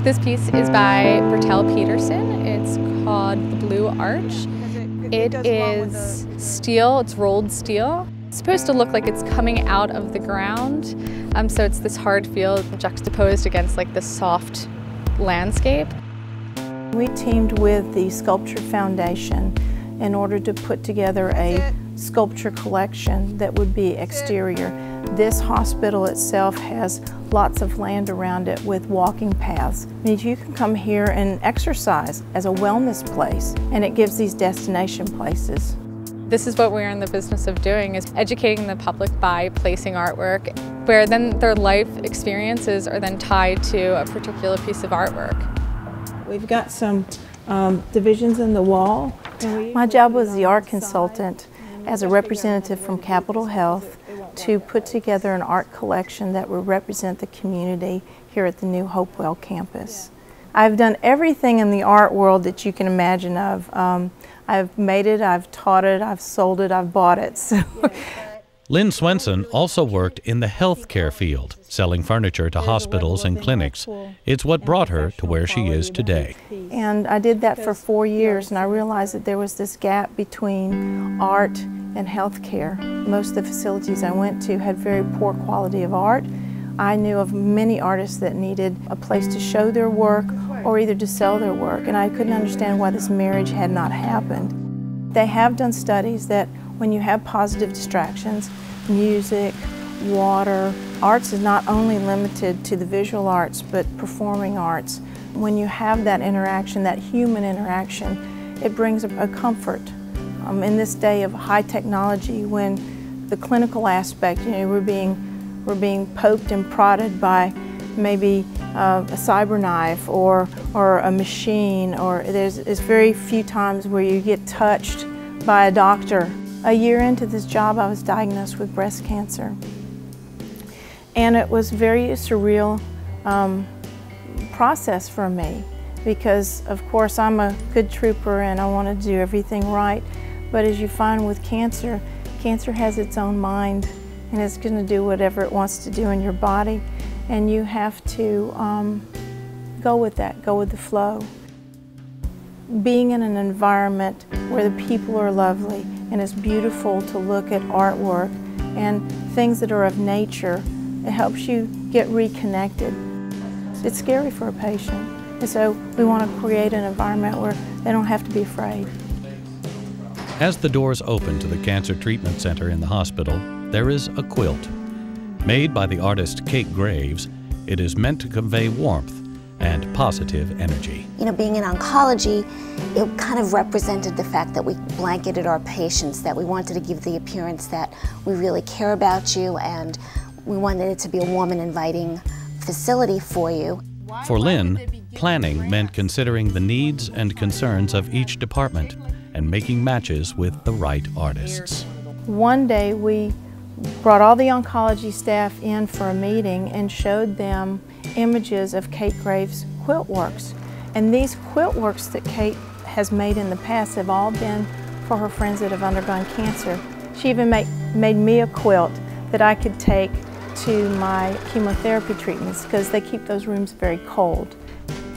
This piece is by Peterson. It's called The Blue Arch. It is steel, it's rolled steel. It's supposed to look like it's coming out of the ground. So it's this hard field juxtaposed against like this soft landscape. We teamed with the Sculpture Foundation in order to put together a sculpture collection that would be exterior. This hospital itself has lots of land around it with walking paths. I mean, you can come here and exercise as a wellness place, and it gives these destination places. This is what we're in the business of doing, is educating the public by placing artwork, where then their life experiences are then tied to a particular piece of artwork. We've got some divisions in the wall. My job was the art consultant as a representative from Capitol Health to put together an art collection that would represent the community here at the new Hopewell campus. I've done everything in the art world that you can imagine of. I've made it, I've taught it, I've sold it, I've bought it. So. Lin Swensson also worked in the healthcare field, selling furniture to hospitals and clinics. It's what brought her to where she is today. And I did that for 4 years, and I realized that there was this gap between art and healthcare. Most of the facilities I went to had very poor quality of art. I knew of many artists that needed a place to show their work or either to sell their work, and I couldn't understand why this marriage had not happened. They have done studies that when you have positive distractions, music, water, arts is not only limited to the visual arts, but performing arts. When you have that interaction, that human interaction, it brings a comfort. In this day of high technology, when the clinical aspect, you know, we're being poked and prodded by maybe a cyber knife or a machine, or there's very few times where you get touched by a doctor. A year into this job, I was diagnosed with breast cancer. And it was a very surreal process for me because, of course, I'm a good trooper and I want to do everything right. But as you find with cancer, cancer has its own mind and it's going to do whatever it wants to do in your body. And you have to go with that, go with the flow. Being in an environment where the people are lovely and it's beautiful to look at artwork and things that are of nature, it helps you get reconnected. It's scary for a patient, and so we want to create an environment where they don't have to be afraid. As the doors open to the Cancer Treatment Center in the hospital, there is a quilt. Made by the artist Kate Graves, it is meant to convey warmth and positive energy. You know, being in oncology, it kind of represented the fact that we blanketed our patients, that we wanted to give the appearance that we really care about you and we wanted it to be a warm and inviting facility for you. For Lin, planning meant considering the needs and concerns of each department and making matches with the right artists. One day we brought all the oncology staff in for a meeting and showed them images of Kate Graves' quilt works. And these quilt works that Kate has made in the past have all been for her friends that have undergone cancer. She even made me a quilt that I could take to my chemotherapy treatments because they keep those rooms very cold.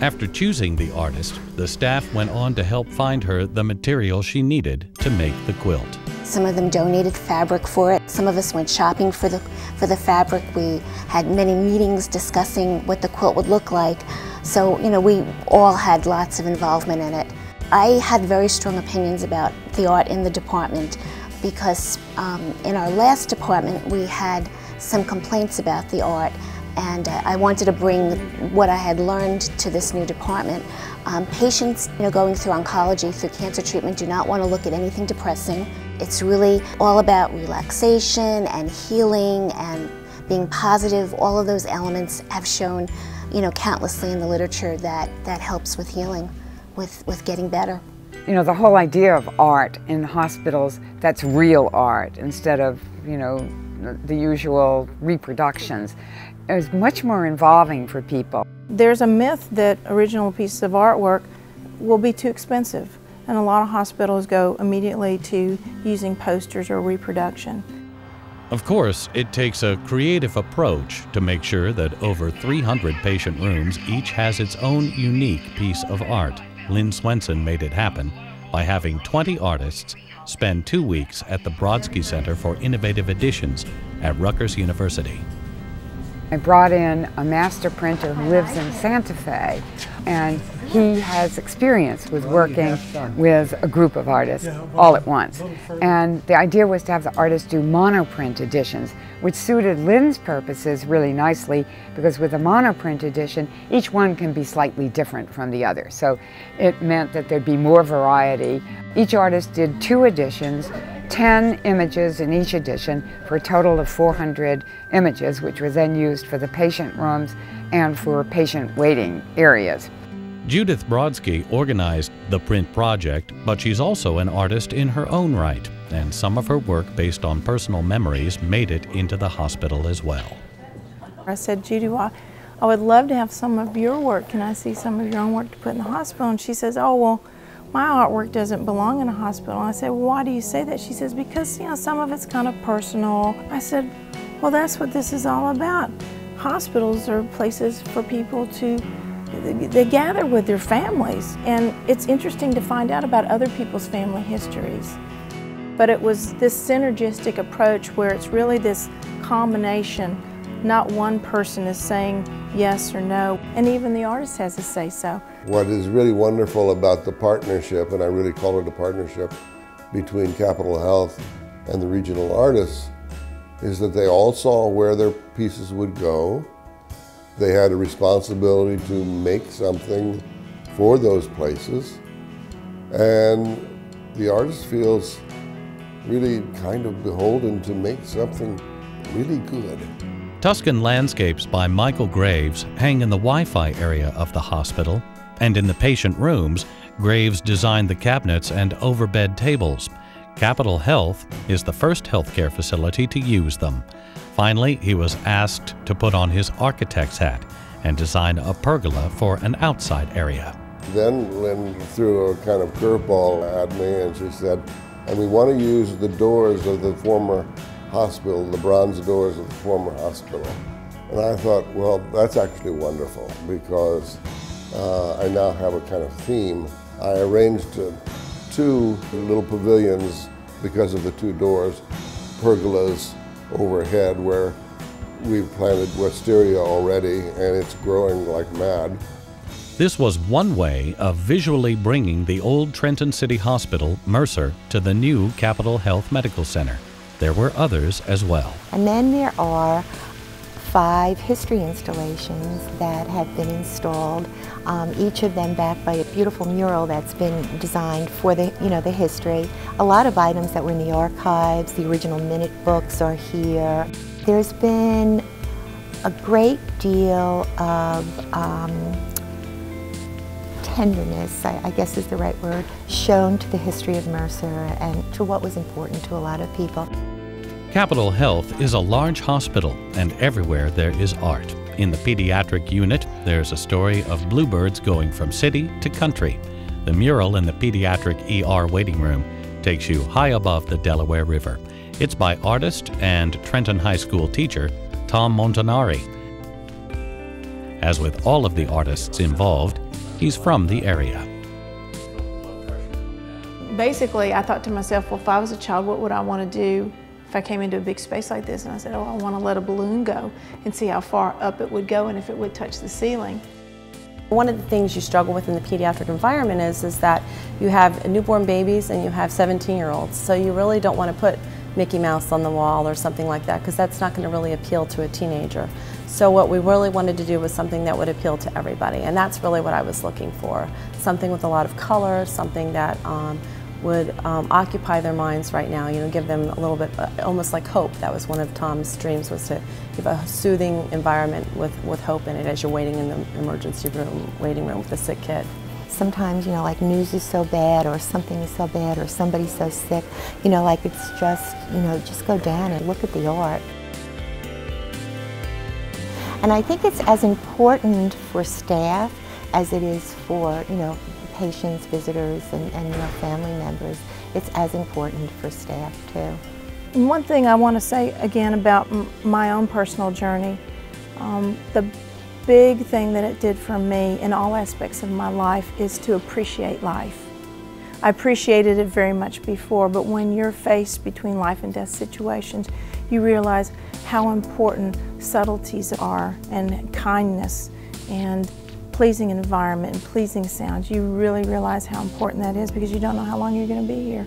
After choosing the artist, the staff went on to help find her the material she needed to make the quilt. Some of them donated fabric for it. Some of us went shopping for the fabric. We had many meetings discussing what the quilt would look like. So, you know, we all had lots of involvement in it. I had very strong opinions about the art in the department because in our last department we had some complaints about the art, and I wanted to bring what I had learned to this new department. Patients, you know, going through oncology, through cancer treatment, do not want to look at anything depressing. It's really all about relaxation and healing and being positive. All of those elements have shown, you know, countlessly in the literature that helps with healing, with getting better. You know, the whole idea of art in hospitals, that's real art instead of, you know, the usual reproductions, is much more involving for people. There's a myth that original pieces of artwork will be too expensive, and a lot of hospitals go immediately to using posters or reproduction. Of course, it takes a creative approach to make sure that over 300 patient rooms each has its own unique piece of art. Lin Swensson made it happen by having 20 artists spend 2 weeks at the Brodsky Center for Innovative Editions at Rutgers University. I brought in a master printer who lives in Santa Fe, and he has experience with working with a group of artists all at once. And the idea was to have the artists do monoprint editions, which suited Lin's purposes really nicely, because with a monoprint edition, each one can be slightly different from the other. So it meant that there'd be more variety. Each artist did 2 editions, 10 images in each edition, for a total of 400 images, which were then used for the patient rooms and for patient waiting areas. Judith Brodsky organized the print project, but she's also an artist in her own right, and some of her work based on personal memories made it into the hospital as well. I said, Judy, well, I would love to have some of your work. Can I see some of your own work to put in the hospital? And she says, oh, well, my artwork doesn't belong in a hospital. And I said, well, why do you say that? She says, because, you know, some of it's kind of personal. I said, well, that's what this is all about. Hospitals are places for people to, they gather with their families. And it's interesting to find out about other people's family histories. But it was this synergistic approach where it's really this combination. Not one person is saying yes or no, and even the artist has a say-so. What is really wonderful about the partnership, and I really call it a partnership between Capitol Health and the regional artists, is that they all saw where their pieces would go. They had a responsibility to make something for those places, and the artist feels really kind of beholden to make something really good. Tuscan landscapes by Michael Graves hang in the Wi-Fi area of the hospital, and in the patient rooms, Graves designed the cabinets and overbed tables. Capitol Health is the first healthcare facility to use them. Finally, he was asked to put on his architect's hat and design a pergola for an outside area. Then Lin threw a kind of curveball at me, and she said, and we want to use the doors of the former hospital, the bronze doors of the former hospital. And I thought, well, that's actually wonderful, because I now have a kind of theme. I arranged 2 little pavilions because of the 2 doors, pergolas overhead, where we've planted wisteria already, and it's growing like mad. This was one way of visually bringing the old Trenton City Hospital, Mercer, to the new Capitol Health Medical Center. There were others as well. And then there are 5 history installations that have been installed, each of them backed by a beautiful mural that's been designed for the, the history. A lot of items that were in the archives, the original minute books are here. There's been a great deal of tenderness, I guess is the right word, shown to the history of Mercer and to what was important to a lot of people. Capitol Health is a large hospital, and everywhere there is art. In the pediatric unit, there's a story of bluebirds going from city to country. The mural in the pediatric ER waiting room takes you high above the Delaware River. It's by artist and Trenton High School teacher Tom Montanari. As with all of the artists involved, he's from the area. Basically, I thought to myself, well, if I was a child, what would I want to do if I came into a big space like this? And I said, oh, I want to let a balloon go and see how far up it would go and if it would touch the ceiling. One of the things you struggle with in the pediatric environment is that you have newborn babies and you have 17-year-olds. So you really don't want to put Mickey Mouse on the wall or something like that, because that's not going to really appeal to a teenager. So what we really wanted to do was something that would appeal to everybody, and that's really what I was looking for. Something with a lot of color, something that would occupy their minds right now, give them a little bit, almost like hope. That was one of Tom's dreams, was to give a soothing environment with hope in it as you're waiting in the emergency room, waiting room with a sick kid. Sometimes, like news is so bad or something is so bad or somebody's so sick, like it's just, just go down and look at the art. And I think it's as important for staff as it is for, patients, visitors, and family members. It's as important for staff too. And one thing I want to say again about my own personal journey, the big thing that it did for me in all aspects of my life is to appreciate life. I appreciated it very much before, but when you're faced between life and death situations, you realize how important subtleties are, and kindness, and pleasing environment, and pleasing sounds. You really realize how important that is because you don't know how long you're going to be here.